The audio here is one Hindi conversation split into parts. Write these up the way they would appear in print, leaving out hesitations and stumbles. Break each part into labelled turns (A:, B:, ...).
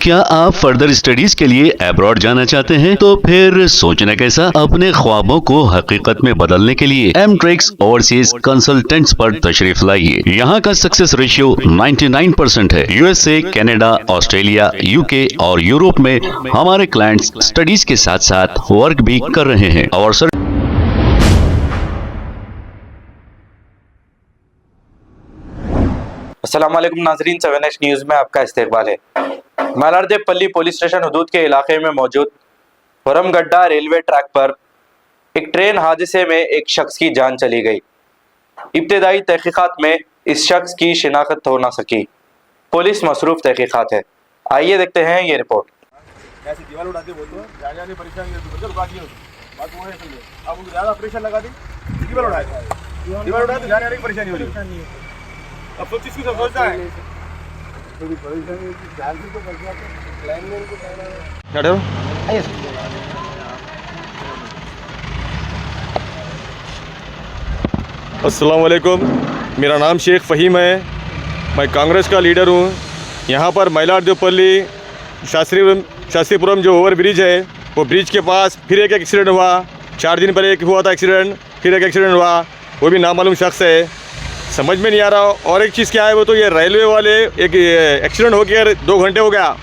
A: क्या आप फर्दर स्टडीज के लिए अब्रॉड जाना चाहते हैं? तो फिर सोचना कैसा, अपने ख्वाबों को हकीकत में बदलने के लिए एमट्रिक्स ओवरसीज कंसल्टेंट्स पर तशरीफ लाइए। यहाँ का सक्सेस रेशियो 99% है। यूएसए, कनाडा, ऑस्ट्रेलिया, यूके और यूरोप में हमारे क्लाइंट्स स्टडीज के साथ साथ वर्क भी कर रहे हैं और
B: अस्सलाम वालेकुम नाजरीन, 7H न्यूज़ में आपका इस्तकबाल है। मलारदेपल्ली पुलिस स्टेशन हदूद के इलाके में मौजूद फरमगड्डा रेलवे ट्रैक पर एक ट्रेन हादसे में एक शख्स की जान चली गई। इब्तदाई तहकीकात में इस शख्स की शिनाख्त हो न सकी। पुलिस मसरूफ तहकीकात है। आइए देखते हैं ये रिपोर्ट।
C: अब सोच इसकी सोचता है थोड़ी परेशानी जान से तो बच जाता लाइनमैन को कहना है।
D: अस्सलाम वालेकुम, मेरा नाम शेख फ़हीम है। मैं कांग्रेस का लीडर हूँ। यहाँ पर मलारदेपल्ली शास्त्रीपुरम जो ओवर ब्रिज है, वो ब्रिज के पास फिर एक एक्सीडेंट हुआ। 4 दिन पहले एक हुआ था एक्सीडेंट, फिर एक एक्सीडेंट हुआ, वो भी नामालूम शख्स है। समझ में नहीं आ रहा। और एक चीज़ क्या है, वो तो ये रेलवे वाले एक एक्सीडेंट हो गया, 2 घंटे हो गया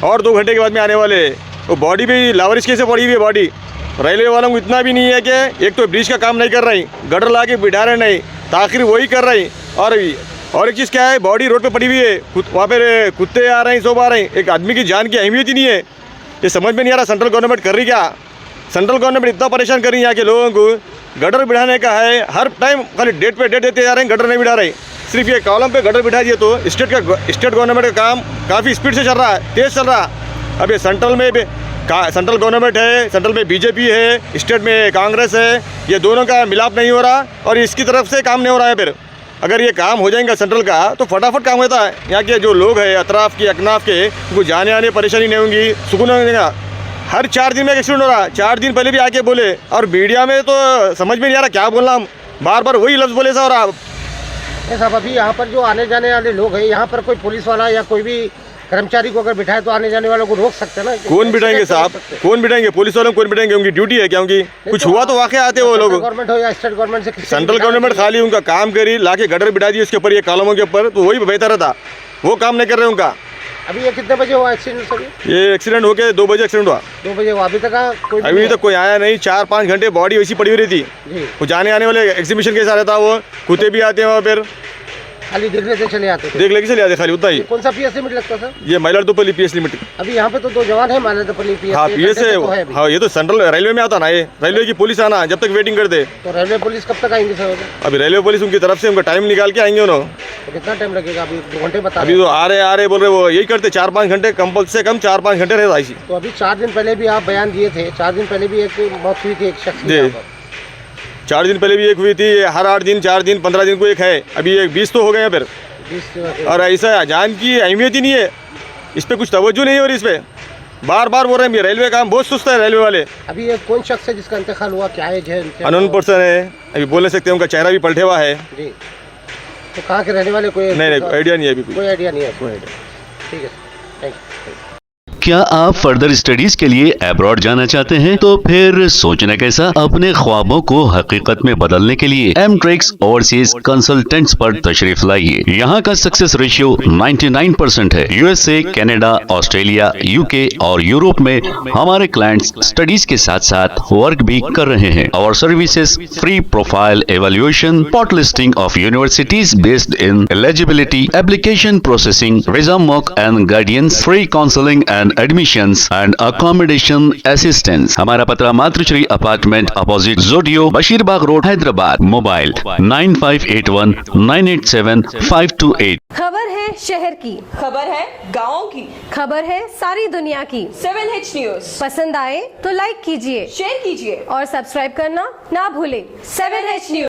D: और 2 घंटे के बाद में आने वाले। वो बॉडी भी लावरिश कैसे पड़ी हुई है बॉडी। रेलवे वालों को इतना भी नहीं है कि एक तो ब्रिज का काम नहीं कर रही, गटर ला के बिठा रहे नहीं, ताखिर वही कर रही। और एक चीज़ क्या है, बॉडी रोड पे पड़ी हुई है, वहाँ पे कुत्ते आ रहे हैं, सब आ रहे हैं। एक आदमी की जान की अहमियत ही नहीं है। ये समझ में नहीं आ रहा सेंट्रल गवर्नमेंट कर रही क्या। सेंट्रल गवर्नमेंट इतना परेशान कर रही है यहाँ के लोगों को। गटर बिठाने का है, हर टाइम खाली डेट पे डेट देते जा रहे हैं, गटर नहीं बिठा रहे। सिर्फ ये कॉलम पे गटर बिठा दिए तो स्टेट गवर्नमेंट का काम काफ़ी स्पीड से चल रहा है, तेज़ चल रहा है। अब ये सेंट्रल में सेंट्रल गवर्नमेंट है, सेंट्रल में बीजेपी है, स्टेट में कांग्रेस है, ये दोनों का मिलाप नहीं हो रहा और इसकी तरफ से काम नहीं हो रहा है। फिर अगर ये काम हो जाएगा सेंट्रल का तो फटाफट काम होता है। यहाँ के जो लोग हैं अतराफ़ के अकनाफ के, उनको जाने आने परेशानी नहीं होंगी, सुकून होगा। हर 4 दिन में एक्सीडेंट हो रहा है। 4 दिन पहले भी आके बोले और मीडिया में तो समझ में नहीं आ रहा क्या बोलना। हम बार बार वही लफ्ज़ बोले साहब। आप
C: साहब अभी यहाँ पर जो आने जाने वाले लोग हैं, यहाँ पर कोई पुलिस वाला या कोई भी कर्मचारी को अगर बिठाए तो आने जाने वालों को रोक सकते हैं ना।
D: कौन बिठाएंगे साहब, कौन बिठाएंगे? पुलिस वालों को कौन बिठाएंगे? उनकी ड्यूटी है क्या? उनकी कुछ हुआ तो वाकई आते वो लोग।
C: गवर्नमेंट हो या स्टेट गवर्नमेंट से,
D: सेंट्रल गवर्नमेंट खाली उनका काम करी, ला के गटर बिठा दिए उसके ऊपर, ये कॉलमों के ऊपर, तो वही बेहतर था। वो काम नहीं कर रहे उनका।
C: अभी ये कितने बजे हुआ एक्सीडेंट सर?
D: ये एक्सीडेंट हो के 2 बजे एक्सीडेंट हुआ।
C: 2 बजे हुआ। अभी तक
D: कोई आया नहीं। 4-5 घंटे बॉडी वैसी पड़ी हुई रहती। वो जाने आने वाले एग्जीबिशन के साथ रहता, वो कुत्ते भी आते हैं वहाँ पर,
C: खाली देखने से चले आते थे।
D: देख लेके चले आते खाली, उतना ही।
C: कौन सा पीएस लिमिट लगता सर?
D: ये मलारदेपल्ली पीएस लिमिट।
C: अभी यहाँ पे तो 2 जवान है मलारदेपल्ली पीएस।
D: हाँ पीएस है। हाँ ये तो सेंट्रल रेलवे में आता ना, ये रेलवे की पुलिस आना, जब तक वेटिंग करते।
C: तो रेलवे पुलिस कब तक आएंगे सर?
D: अभी रेलवे पुलिस उनकी तरफ से उनका टाइम निकाल के आएंगे उन्होंने।
C: तो कितना टाइम लगेगा? अभी 2 घंटे बता।
D: अभी तो आ रहे बोल रहे, वो यही करते 4-5 घंटे, कम से कम 4-5 घंटे रहता ऐसी।
C: तो अभी 4 दिन पहले भी आप बयान दिए थे, 4 दिन पहले भी एक मौत हुई थी एक शख्स की।
D: 4 दिन पहले भी एक हुई थी। हर 8 दिन, 4 दिन, 15 दिन को एक है। अभी एक 20 तो हो गए फिर। और ऐसा जान की अहमियत ही नहीं है, इस पर कुछ तवज्जो नहीं हो रही। इस पर बार बार बोल रहे हैं रेलवे काम बहुत सुस्त है रेलवे वाले।
C: अभी ये कौन शख्स है जिसका इंतकाल हुआ, क्या एज है?
D: अननोन पर्सन है, अभी बोल नहीं सकते, उनका चेहरा भी पलटे हुआ है
C: जी। तो कहाँ के रहने वाले? कोई
D: नहीं आइडिया नहीं है अभी।
C: कोई आइडिया नहीं है। ठीक है, थैंक यू।
A: क्या आप फर्दर स्टडीज के लिए अब्रॉड जाना चाहते हैं? तो फिर सोचना कैसा, अपने ख्वाबों को हकीकत में बदलने के लिए एमट्रिक्स ओवरसीज कंसल्टेंट्स पर तशरीफ लाइए। यहाँ का सक्सेस रेशियो 99% है। यूएसए, कनाडा, ऑस्ट्रेलिया, यूके और यूरोप में हमारे क्लाइंट्स स्टडीज के साथ साथ वर्क भी कर रहे हैं और services free profile evaluation, spot listing of universities based in eligibility, application processing, visa mock and guidance, free counselling and admissions and accommodation assistance. हमारा पता मातृश्री अपार्टमेंट अपोजिट जोडियो, बशीरबाग रोड, हैदराबाद। मोबाइल 9581987528।
E: खबर है शहर की,
F: खबर है गाँव की,
E: खबर है सारी दुनिया की।
F: 7H न्यूज़
E: पसंद आए तो लाइक कीजिए,
F: शेयर कीजिए
E: और सब्सक्राइब करना ना भूलें।
F: 7H news.